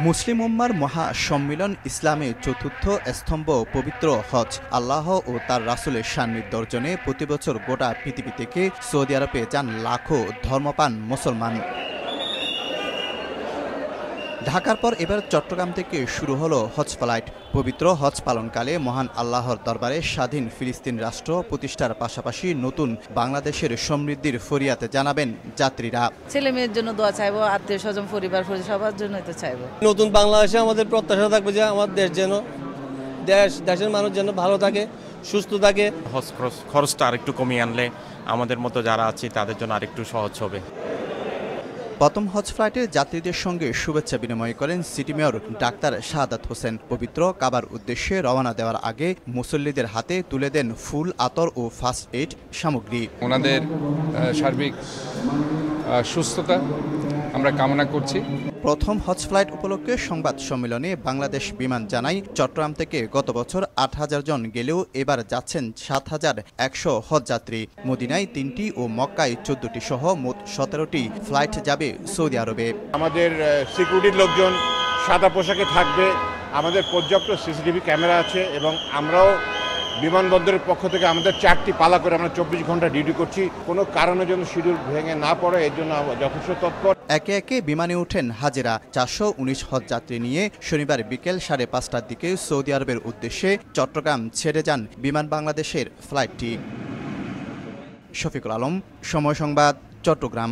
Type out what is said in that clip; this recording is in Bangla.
মুসলিম উম্মার মহা সম্মিলন ইসলামের চতুর্থ স্তম্ভ পবিত্র হজ আল্লাহ ও তার রাসূলের সান্নিধ্য অর্জনে প্রতিবছর গোটা পৃথিবী থেকে সৌদি আরবে যান লাখো ধর্মপ্রাণ মুসলমান। ঢাকার পর এবার চট্টগ্রাম থেকে শুরু হলো হজ ফ্লাইট। পবিত্র হজ পালনকালে মহান আল্লাহর দরবারে স্বাধীন ফিলিস্তিন রাষ্ট্র প্রতিষ্ঠার পাশাপাশি নতুন বাংলাদেশের সমৃদ্ধির ফরিয়াদ জানাবেন যাত্রীরা। ছেলে মেয়ের জন্য দোয়া চাইবো, আত্মীয় স্বজন পরিবার সবার জন্যই তো চাইবো। নতুন বাংলাদেশে আমাদের প্রত্যাশা থাকবে যে আমার দেশের মানুষ যেন ভালো থাকে, সুস্থ থাকে। হজ খরচটা আরেকটু কমিয়ে আনলে আমাদের মতো যারা আছে তাদের জন্য আরেকটু সহজ হবে। প্রথম হজ ফ্লাইটে যাত্রীদের সঙ্গে শুভেচ্ছা বিনিময় করেন city mayor doctor Shahadat Hossain. পবিত্র কাবার উদ্দেশ্যে রওনা দেওয়ার আগে মুসল্লিদের হাতে তুলে দেন ফুল, আতর ও ফার্স্ট এইড সামগ্রী। ওনাদের সার্বিক সুস্থতা আমরা কামনা করছি। প্রথম হজ ফ্লাইট উপলক্ষে সংবাদ সম্মেলনে বাংলাদেশ বিমান জানায়, চট্টগ্রাম থেকে গত বছর ৮,০০০ জন গেলেও এবার যাচ্ছেন ৭,১০০ হজযাত্রী। মদিনায় ৩টি ও মক্কায় ১৪টি সহ মোট ১৭টি ফ্লাইট যাবে সৌদি আরবে। আমাদের সিকিউরিটির লোকজন সাদা পোশাকে থাকবে, আমাদের পর্যাপ্ত সিসিটিভি ক্যামেরা আছে এবং আমরাও বিমানবন্দরের পক্ষ থেকে আমাদের 4টি পালা করে আমরা ২৪ ঘন্টা ডিউটি করছি। কোনো কারণে যেন শিডিউল ভেঙে না পড়ে এর জন্য যথেষ্ট তৎপর। একে একে বিমানে ওঠেন হাজেরা। ৪১৯ হজযাত্রী নিয়ে শনিবার বিকেল ৫:৩০টার দিকে সৌদি আরবের উদ্দেশ্যে চট্টগ্রাম ছেড়ে যান বিমান বাংলাদেশের ফ্লাইটটি। শফিকুল আলম, সময় সংবাদ, চট্টগ্রাম।